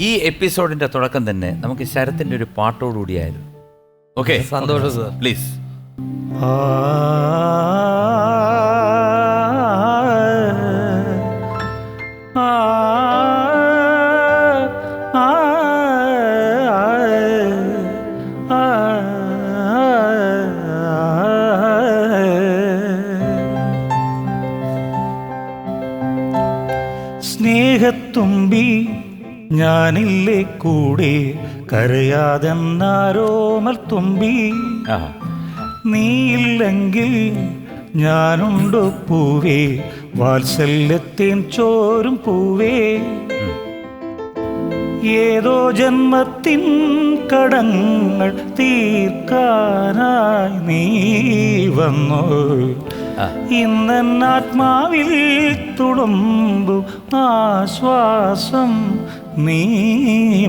ഈ എപ്പിസോഡിന്റെ തുടക്കം തന്നെ നമുക്ക് ശരത്തിന്റെ ഒരു പാട്ടോടുകൂടിയായിരുന്നു. ഓക്കെ, സന്തോഷം സാർ. പ്ലീസ്. സ്നേഹത്തുമ്പി ഞാനില്ലേ കൂടെ കരയാതെന്നാരോമൽ തുമ്പി, നീയില്ലെങ്കിൽ ഞാനുണ്ടോ പൂവേ വാത്സല്യത്തേൻ ചോരും പൂവേ, ഏതോ ജന്മത്തിൻ കടങ്ങൾ തീർക്കാനായി നീ വന്നോ, ഇന്നാത്മാവിൽ തുളുമ്പു ആശ്വാസം നീ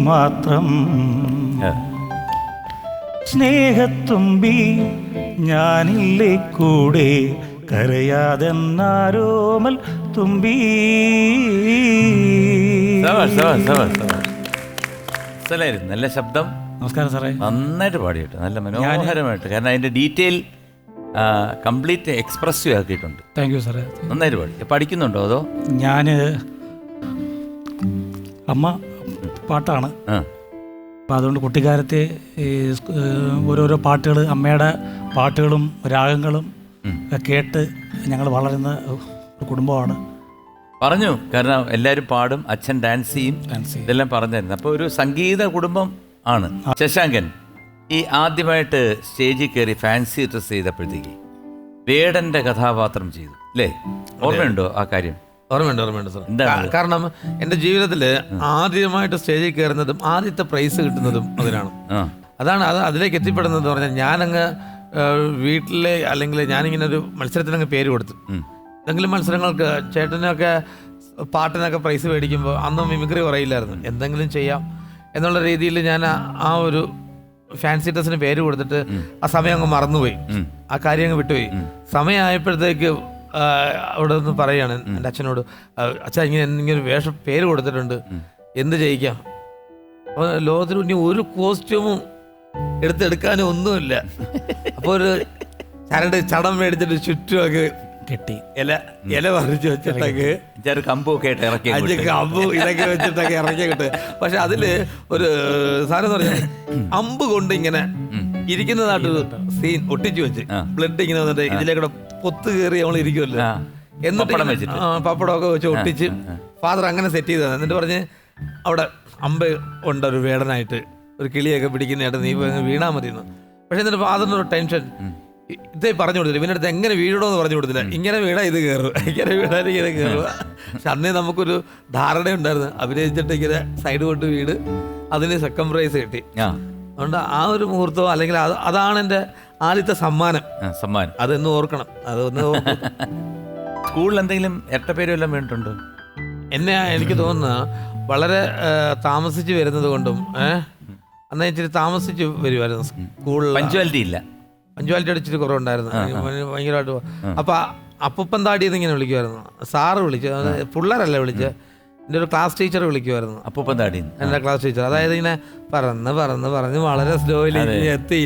മാത്രം. സ്നേഹത്തുമ്പി ഞാനില്ലേ കൂടെ കരയാതെന്നാരോമൽ തുമ്പി. നല്ല ശബ്ദം. നമസ്കാരം സാറേ. നന്നായിട്ട് പാടിയിട്ട് നല്ല മനോഹരമായിട്ട്, കാരണം അതിന്റെ ഡീറ്റെയിൽ കംപ്ലീറ്റ് എക്സ്പ്രസീവ് ആക്കിയിട്ടുണ്ട്. താങ്ക് യു സാറേ. നന്നായിട്ട് പാടി. പഠിക്കുന്നുണ്ടോ അതോ? ഞാൻ അമ്മ പാട്ടാണ്, അപ്പം അതുകൊണ്ട് കുട്ടിക്കാലത്തെ ഓരോരോ പാട്ടുകൾ, അമ്മയുടെ പാട്ടുകളും രാഗങ്ങളും കേട്ട് ഞങ്ങൾ വളരുന്ന ഒരു കുടുംബമാണ്. പറഞ്ഞു, കാരണം എല്ലാവരും പാടും, അച്ഛൻ ഡാൻസ് ചെയ്യും, ഇതെല്ലാം പറഞ്ഞായിരുന്നു. അപ്പോൾ ഒരു സംഗീത കുടുംബം ആണ്. ശശാങ്കൻ, ഈ ആദ്യമായിട്ട് സ്റ്റേജിൽ കയറി ഫാൻസി ഡ്രസ് ചെയ്തപ്പോഴത്തേക്ക് വേടന്റെ കഥാപാത്രം ചെയ്തു അല്ലേ? ഓർമ്മയുണ്ടോ ആ കാര്യം? ഓർമ്മയുണ്ട് സാർ. കാരണം എൻ്റെ ജീവിതത്തിൽ ആദ്യമായിട്ട് സ്റ്റേജിൽ കയറുന്നതും ആദ്യത്തെ പ്രൈസ് കിട്ടുന്നതും അതാണ് അതിലേക്ക് എത്തിപ്പെടുന്നത്. പറഞ്ഞാൽ ഞാനങ്ങ് വീട്ടിലെ അല്ലെങ്കിൽ ഞാനിങ്ങനെ ഒരു മത്സരത്തിനങ്ങ് പേര് കൊടുത്തു. എന്തെങ്കിലും മത്സരങ്ങൾക്ക് ചേട്ടനൊക്കെ പാട്ടിനൊക്കെ പ്രൈസ് മേടിക്കുമ്പോൾ അന്ന് മിമിക്രി പറയില്ലായിരുന്നു, എന്തെങ്കിലും ചെയ്യാം എന്നുള്ള രീതിയിൽ ഞാൻ ആ ഒരു ഫാൻസി ഡ്രസ്സിന് പേര് കൊടുത്തിട്ട് ആ സമയം അങ്ങ് മറന്നുപോയി, ആ കാര്യം അങ്ങ് വിട്ടുപോയി. സമയമായപ്പോഴത്തേക്ക് അവിടെ നിന്ന് പറയുകയാണ് എൻ്റെ അച്ഛനോട്, അച്ഛാ ഇങ്ങനെ വേഷം പേര് കൊടുത്തിട്ടുണ്ട്, എന്ത് ചെയ്യിക്കാം? അപ്പോൾ ലോകത്തിൽ ഇനി ഒരു കോസ്റ്റ്യൂമും എടുക്കാനും ഒന്നുമില്ല. അപ്പോൾ ഒരു ചരട് ചടം മേടിച്ചിട്ട് ചുറ്റുമൊക്കെ കെട്ടി ഇല പറിച്ച് വെച്ചിട്ടൊക്കെ കമ്പൊക്കെ കമ്പ് ഇതൊക്കെ വെച്ചിട്ടൊക്കെ ഇറക്കി കിട്ടുക. പക്ഷെ അതില് ഒരു സാധനം എന്ന് പറഞ്ഞാൽ അമ്പ് കൊണ്ട് ഇങ്ങനെ ഇരിക്കുന്നതായിട്ടൊരു സീൻ ഒട്ടിച്ചു വെച്ച് ബ്ലഡ് ഇങ്ങനെ വന്നിട്ട് ഇതിലേക്കൂടെ പൊത്ത് കയറി നമ്മൾ ഇരിക്കുമല്ലോ, എന്നിട്ട് പപ്പടമൊക്കെ വെച്ച് ഒട്ടിച്ച് ഫാദർ അങ്ങനെ സെറ്റ് ചെയ്തതാണ്. എന്നിട്ട് പറഞ്ഞ് അവിടെ അമ്പ് ഉണ്ട് ഒരു വേടനായിട്ട്, ഒരു കിളിയൊക്കെ പിടിക്കുന്നതായിട്ട് നീ വീണാ മതിയെന്ന്. പക്ഷെ എന്നിട്ട് ഫാദറിനൊരു ടെൻഷൻ, ഇതേ പറഞ്ഞു കൊടുത്തില്ല, ഇവൻ്റെ അടുത്ത് എങ്ങനെ വീഴണമെന്ന് പറഞ്ഞു കൊടുത്തില്ല, ഇങ്ങനെ വീണാ ഇത് കയറും, ഇങ്ങനെ വീണാൽ ഇങ്ങനെ കയറുക. പക്ഷെ അന്നേ നമുക്കൊരു ധാരണയുണ്ടായിരുന്നു, അഭിനയിച്ചിട്ട് ഇങ്ങനെ സൈഡ് കൊണ്ട് വീട്, അതിന് സെക്കൻഡ് പ്രൈസ് കിട്ടി. അതുകൊണ്ട് ആ ഒരു മുഹൂർത്തം അല്ലെങ്കിൽ അതാണ് എൻ്റെ ആദ്യത്തെ സമ്മാനം. അതെന്ന് ഓർക്കണം. അതൊന്ന് സ്കൂളിൽ എന്തെങ്കിലും ഇരട്ടപ്പേരും എല്ലാം വേണ്ടിട്ടുണ്ടോ? എന്നെ എനിക്ക് തോന്നുന്ന വളരെ താമസിച്ച് വരുന്നത് കൊണ്ടും അന്ന് ഇച്ചിരി താമസിച്ച് വരുമായിരുന്നു സ്കൂളിൽ. പഞ്ച്വാലിറ്റി അടിച്ചിട്ട് കുറവുണ്ടായിരുന്നു ഭയങ്കരമായിട്ട്. അപ്പൊ അപ്പൂപ്പൻ താടി എന്നിങ്ങനെ വിളിക്കുമായിരുന്നു സാറ് വിളിച്ചു, പിള്ളേരല്ല വിളിച്ച്, എൻ്റെ ഒരു ക്ലാസ് ടീച്ചർ വിളിക്കുമായിരുന്നു അപ്പൂപ്പൻ താടി, എൻ്റെ ക്ലാസ് ടീച്ചർ. അതായത് ഇങ്ങനെ പറഞ്ഞ് വളരെ സ്ലോയിലി എത്തി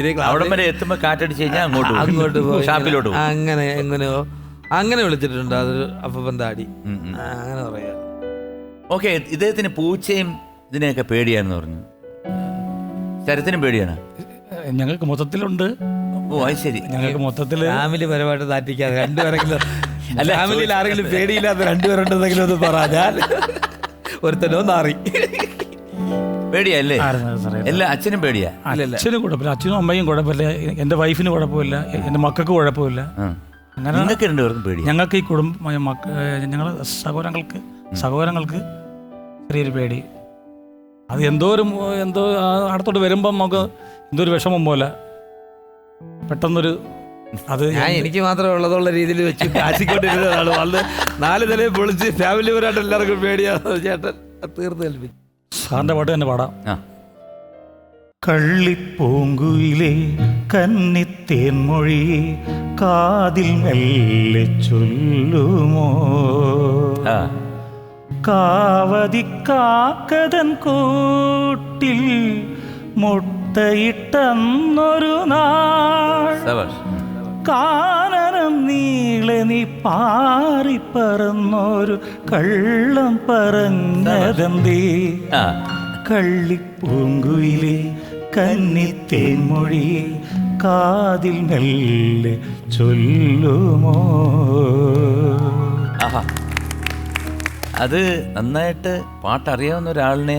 അങ്ങോട്ട് പോയി അങ്ങനെ എങ്ങനെയോ അങ്ങനെ വിളിച്ചിട്ടുണ്ട്. അതൊരു അപ്പൂപ്പൻ താടി അങ്ങനെ പറയാ. ഓക്കെ, ഇദ്ദേഹത്തിന് പൂച്ചയും ഇതിനെയൊക്കെ പേടിയാണെന്ന് പറഞ്ഞു. ശരത്തിനും പേടിയാണ്? ഞങ്ങൾക്ക് മൊത്തത്തിലുണ്ട്. ഓ അത് ശരി. ഞങ്ങൾക്ക് മൊത്തത്തിൽ ഫാമിലി പരമായിട്ട് താറ്റിക്കാതെ രണ്ടുപേരെങ്കിലും ഫാമിലിയിൽ ആരെങ്കിലും പേടിയില്ലാത്ത രണ്ടുപേരുണ്ടെന്നെങ്കിലും ഒന്ന് പറഞ്ഞാൽ ഒരുത്തനോ നാറി പേടിയല്ലേ? എല്ലാ അച്ഛനും പേടിയാ? അച്ഛനും കുഴപ്പമില്ല, അച്ഛനും അമ്മയും കുഴപ്പമില്ല, എൻ്റെ വൈഫിന് കുഴപ്പമില്ല, എൻ്റെ മക്കൾക്ക് കുഴപ്പമില്ല. അങ്ങനെ രണ്ടുപേർക്കും പേടി. ഞങ്ങൾക്ക് ഈ ഞങ്ങൾ സഹോദരങ്ങൾക്ക് ചെറിയൊരു പേടി. അത് എന്തോ അടുത്തോട്ട് വരുമ്പം നമുക്ക് എന്തോ ഒരു വിഷമം പോലെ പെട്ടെന്നൊരു അത് എനിക്ക് മാത്രമേ ഉള്ളതുള്ള രീതിയിൽ വെച്ച് കാശിക്കൊണ്ടിരുന്നതാണ്. വന്ന് 4 നിലയിൽ പൊളിച്ച് ഫാമിലി പരമായിട്ട് എല്ലാവർക്കും പേടിയാണ്. ചേട്ടൻ തീർത്ത് കൽപ്പിച്ചു. സാറിൻ്റെ പാട്ട് തന്നെ പാടാം. കള്ളിപ്പൂങ്കുയിലെ കന്നിത്തേൻ മൊഴിയെ കാതിൽ മെല്ലെ ചൊല്ലുമോ, കാവതിക്കാക്കതൻ കൂട്ടിൽ മുട്ടയിട്ടന്നൊരു നാൾ സബാഷ്. കാനനം നീളെ നീ പാറിപ്പറന്നൊരു കള്ളം പറഞ്ഞതെന്തേ ആ കള്ളിപ്പൂങ്കുയിലെ കന്നിത്തേൻമൊഴി കാതിൽ മെല്ലെ ചൊല്ലുമോ. ആഹാ, അത് നന്നായിട്ട് പാട്ടറിയാവുന്ന ഒരാളിനെ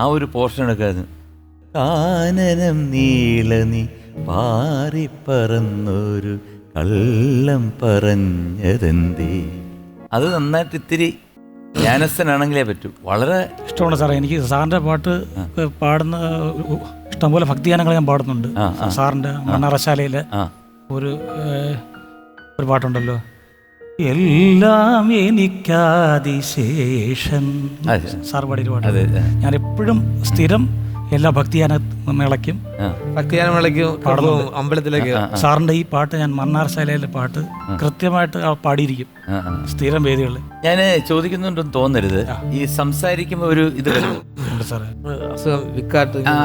ആ ഒരു പോർഷൻ എടുക്കാതെ കാനനം നീളനി പാറിപ്പറന്നൊരു കള്ളം പറഞ്ഞതെന്തേ, അത് നന്നായിട്ട് ഇത്തിരി ജ്ഞാനസ്ഥനാണെങ്കിലേ പറ്റൂ. വളരെ ഇഷ്ടമാണ് സാറേ എനിക്ക് സാറിൻ്റെ പാട്ട് പാടുന്ന ഇഷ്ടംപോലെ ഭക്തിഗാനങ്ങൾ ഞാൻ പാടുന്നുണ്ട്. സാറിൻ്റെ മണ്ണറശാലയിലെ ഒരു പാട്ടുണ്ടല്ലോ, എല്ലാം എനിക്കാതിശേഷൻ, സാർ പാടിയൊരു പാട്ട്. ഞാൻ എപ്പോഴും സ്ഥിരം എല്ലാ ഭക്തിഗാന മേളയ്ക്കും അമ്പലത്തിലേക്ക് സാറിൻ്റെ ഈ പാട്ട് ഞാൻ മണ്ണാർശാലയിലെ പാട്ട് കൃത്യമായിട്ട് പാടിയിരിക്കും സ്ഥിരം വേദികളിൽ. ഞാൻ ചോദിക്കുന്നുണ്ടെന്ന് തോന്നരുത്, ഈ സംസാരിക്കുമ്പോൾ ഒരു ഇത് ഉണ്ട് സാറേ,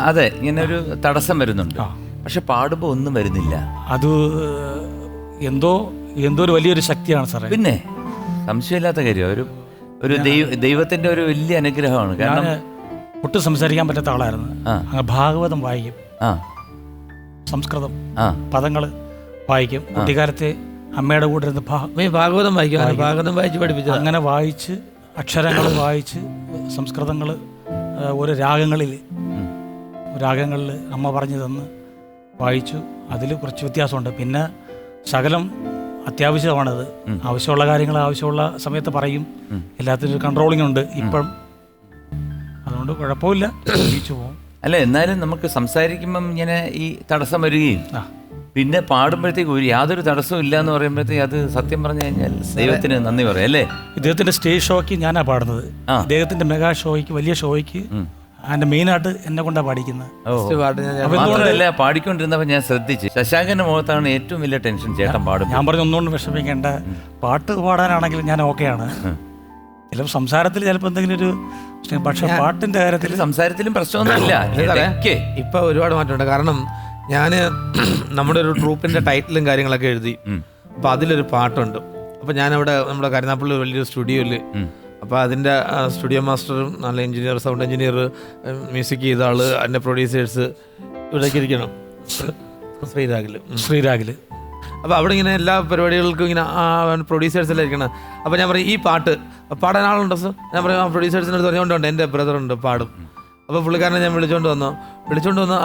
അതെ, ഇങ്ങനെ ഒരു തടസ്സം വരുന്നുണ്ട്. പക്ഷെ പാടുമ്പോൾ ഒന്നും വരുന്നില്ല. അത് എന്തോ ഒരു വലിയൊരു ശക്തിയാണ് സാറേ. പിന്നെ സംശയമില്ലാത്ത കാര്യം ഒരു ദൈവത്തിന്റെ ഒരു വലിയ അനുഗ്രഹമാണ്. കാരണം ഒട്ടും സംസാരിക്കാൻ പറ്റാത്ത ആളായിരുന്നു. ഭാഗവതം വായിക്കും, സംസ്കൃതം പദങ്ങൾ വായിക്കും. കുട്ടിക്കാലത്തെ അമ്മയുടെ കൂടെ ഇരുന്ന് ഭാഗവതം വായിച്ച് പഠിപ്പിച്ചു. അങ്ങനെ വായിച്ച് അക്ഷരങ്ങൾ വായിച്ച് സംസ്കൃതങ്ങൾ ഓരോ രാഗങ്ങളിൽ അമ്മ പറഞ്ഞു തന്ന് വായിച്ചു. അതിൽ കുറച്ച് വ്യത്യാസമുണ്ട്. പിന്നെ ശകലം അത്യാവശ്യമാണത്. ആവശ്യമുള്ള കാര്യങ്ങൾ ആവശ്യമുള്ള സമയത്ത് പറയും. എല്ലാത്തിനും കൺട്രോളിംഗ് ഉണ്ട് ഇപ്പം. അതുകൊണ്ട് കുഴപ്പമില്ല, ജീവിച്ചു പോകും. അല്ല, എന്നാലും നമുക്ക് സംസാരിക്കുമ്പം ഇങ്ങനെ ഈ തടസ്സം വരികയും പിന്നെ പാടുമ്പോഴത്തേക്ക് യാതൊരു തടസ്സവും ഇല്ല എന്ന് പറയുമ്പോഴത്തേക്ക് അത് സത്യം പറഞ്ഞു കഴിഞ്ഞാൽ ദൈവത്തിന് നന്ദി പറയാം അല്ലേ. ഇദ്ദേഹത്തിന്റെ സ്റ്റേജ് ഷോയ്ക്ക് ഞാനാ പാടുന്നത്. ഇദ്ദേഹത്തിന്റെ മെഗാ ഷോയ്ക്ക്, വലിയ ഷോയ്ക്ക് അതിന്റെ മെയിനായിട്ട് എന്നെ കൊണ്ടാ പാടിക്കുന്നത്. മാത്രമല്ല, പാടിക്കൊണ്ടിരുന്നപ്പോൾ ഞാൻ ശ്രദ്ധിച്ചു, ശശാങ്കന്റെ മുഖത്താണ് ഏറ്റവും വലിയ ടെൻഷൻ. ചേട്ടൻ പാടും. ഞാൻ പറഞ്ഞു ഒന്നുകൊണ്ട് വിഷമിക്കേണ്ട, പാട്ട് പാടാനാണെങ്കിൽ ഞാൻ ഓക്കെയാണ്. ചിലപ്പോൾ സംസാരത്തിൽ ചിലപ്പോൾ എന്തെങ്കിലും ഒരു, പക്ഷെ പാട്ടിന്റെ കാര്യത്തിൽ സംസാരത്തിലും പ്രശ്നമൊന്നുമില്ല. ഇപ്പൊ ഒരുപാട് മാറ്റമുണ്ട്. കാരണം ഞാന് നമ്മുടെ ഒരു ട്രൂപ്പിന്റെ ടൈറ്റിലും കാര്യങ്ങളൊക്കെ എഴുതി. അപ്പൊ അതിലൊരു പാട്ടുണ്ട്. അപ്പൊ ഞാനവിടെ നമ്മുടെ കരുനാപ്പള്ളി വലിയൊരു സ്റ്റുഡിയോയില്, അപ്പോൾ അതിൻ്റെ സ്റ്റുഡിയോ മാസ്റ്ററും നല്ല എഞ്ചിനീയർ, സൗണ്ട് എഞ്ചിനീയർ, മ്യൂസിക് ചെയ്ത ആള്, അതിൻ്റെ പ്രൊഡ്യൂസേഴ്സ് ഇവിടേക്ക് ഇരിക്കണം. ശ്രീരാഗിൽ. അപ്പോൾ അവിടെ ഇങ്ങനെ എല്ലാ പരിപാടികൾക്കും ഇങ്ങനെ പ്രൊഡ്യൂസേഴ്സെല്ലാം ഇരിക്കണം. അപ്പോൾ ഞാൻ പറയും, ഈ പാട്ട് പാടാൻ ആളുണ്ടോ സർ? ഞാൻ പറയും, ആ പ്രൊഡ്യൂസേഴ്സിനോട് പറഞ്ഞുകൊണ്ടുണ്ട്, എൻ്റെ ബ്രദറുണ്ട് പാടും. അപ്പോൾ പുള്ളിക്കാരനെ ഞാൻ വിളിച്ചുകൊണ്ട് വന്നു.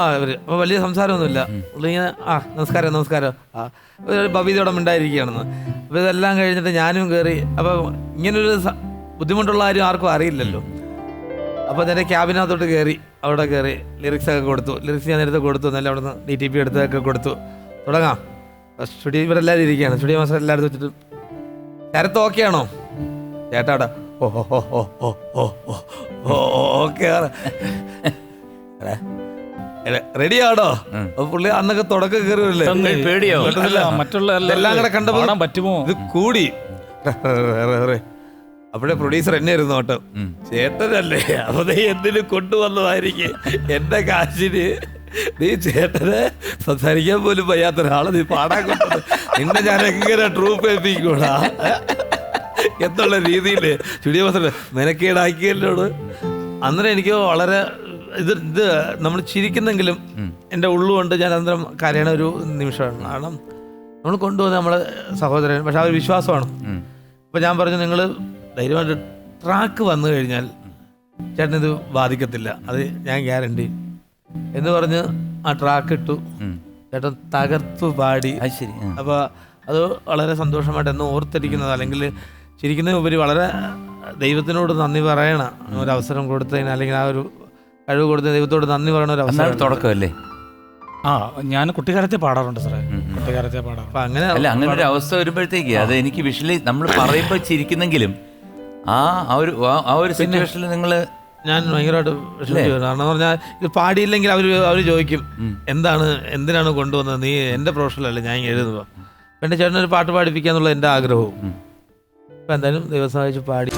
അവർ അപ്പോൾ വലിയ സംസാരമൊന്നുമില്ല. പുള്ളിങ്ങനെ നമസ്കാരം ഒരു ഭവ്യതയോടെ ഉണ്ടായിരിക്കുകയാണെന്ന്. അപ്പോൾ ഇതെല്ലാം കഴിഞ്ഞിട്ട് ഞാനും കയറി. അപ്പോൾ ഇങ്ങനൊരു ബുദ്ധിമുട്ടുള്ള കാര്യം ആർക്കും അറിയില്ലല്ലോ. അപ്പോൾ എൻ്റെ ക്യാബിനകത്തോട്ട് അവിടെ കയറി ലിറിക്സൊക്കെ കൊടുത്തു. ലിറിക്സ് ഞാൻ നേരത്തെ കൊടുത്തു. നല്ല അവിടെ നിന്ന് DTP എടുത്തൊക്കെ കൊടുത്തു. തുടങ്ങാം. സ്റ്റുഡിയോ ഇവരെല്ലാവരും ഇരിക്കുകയാണ്. സ്റ്റുഡിയോ മാസ്റ്റർ എല്ലാവരും വെച്ചിട്ട്, ശരത്ത് ഓക്കെ ആണോ? ചേട്ടാ അവിടെ ഓക്കെ റെഡിയാണോ? പുള്ളി അന്നൊക്കെ തുടക്കം കയറുമല്ലേ, മറ്റുള്ള എല്ലാം കൂടെ കണ്ടപ്പോൾ പറ്റുമോ ഇത് കൂടി. അപ്പോഴേ പ്രൊഡ്യൂസർ എന്നെ ഇരുന്നു കേട്ടോ, ചേട്ടനല്ലേ അപ്പൊ നീ എന്തിനും കൊണ്ടുവന്നതായിരിക്കും എന്റെ കാശിന്, നീ ചേട്ടനെ സംസാരിക്കാൻ പോലും വയ്യാത്ത ഒരാളെ നീ പാടാൻ കൊണ്ടത്, നിന്നെ ഞാൻ എങ്ങനെ ട്രൂപ്പ് ഏൽപ്പിക്കൂടാ എന്നുള്ള രീതിയിൽ സ്റ്റുഡിയോ മാസ്റ്റർ മെനക്കേടാക്കിയല്ലോട്. അന്നേരം എനിക്ക് വളരെ ഇത് നമ്മൾ ചിരിക്കുന്നെങ്കിലും എൻ്റെ ഉള്ളുകൊണ്ട് ഞാൻ അന്നേരം കരയണ ഒരു നിമിഷമാണ്. കാരണം നമ്മൾ കൊണ്ടുവന്ന് നമ്മളെ സഹോദരൻ, പക്ഷെ ആ ഒരു വിശ്വാസമാണ്. അപ്പോൾ ഞാൻ പറഞ്ഞു, നിങ്ങൾ ധൈര്യമായിട്ട് ട്രാക്ക് വന്നു കഴിഞ്ഞാൽ ചേട്ടനിത് ബാധിക്കത്തില്ല, അത് ഞാൻ ഗ്യാരണ്ടി എന്ന് പറഞ്ഞ് ആ ട്രാക്ക് ഇട്ടു. ചേട്ടൻ തകർത്തു പാടി. ശരി. അപ്പോൾ അത് വളരെ സന്തോഷമായിട്ട് എന്ന് ഓർത്തിരിക്കുന്നത്, അല്ലെങ്കിൽ ചിരിക്കുന്നതിനുപരി വളരെ ദൈവത്തിനോട് നന്ദി പറയണ ഒരവസരം കൊടുത്തതിന്, അല്ലെങ്കിൽ ആ ഒരു കഴിവ് കൊടുത്തതിന് ദൈവത്തോട് നന്ദി പറയണ ഒരു അവസരം തുടക്കമല്ലേ. ഞാൻ കുട്ടിക്കാലത്തെ പാടാറുണ്ട് സാറേ, കുട്ടിക്കാലത്തെ പാടാറുണ്ട്. അങ്ങനെ അങ്ങനെ ഒരു അവസ്ഥ വരുമ്പോഴത്തേക്ക് അത് എനിക്ക് വിഷ്വലി നമ്മൾ പറയുമ്പോൾ ചിരിക്കുന്നെങ്കിലും ആ ഒരു സിറ്റുവേഷനിൽ നിങ്ങൾ ഞാൻ ഭയങ്കരമായിട്ട് വിഷമിച്ചു. കാരണം പറഞ്ഞാൽ ഇത് പാടിയില്ലെങ്കിൽ അവർ ചോദിക്കും, എന്തിനാണ് കൊണ്ടുവന്നത്, നീ എൻ്റെ പ്രൊഫഷണലല്ലേ ഞാൻ എഴുതുക. എൻ്റെ ചേട്ടനൊരു പാട്ട് പാടിപ്പിക്കുക എന്നുള്ള എൻ്റെ ആഗ്രഹവും. അപ്പം എന്തായാലും ദൈവം സഹായിച്ച് പാടി.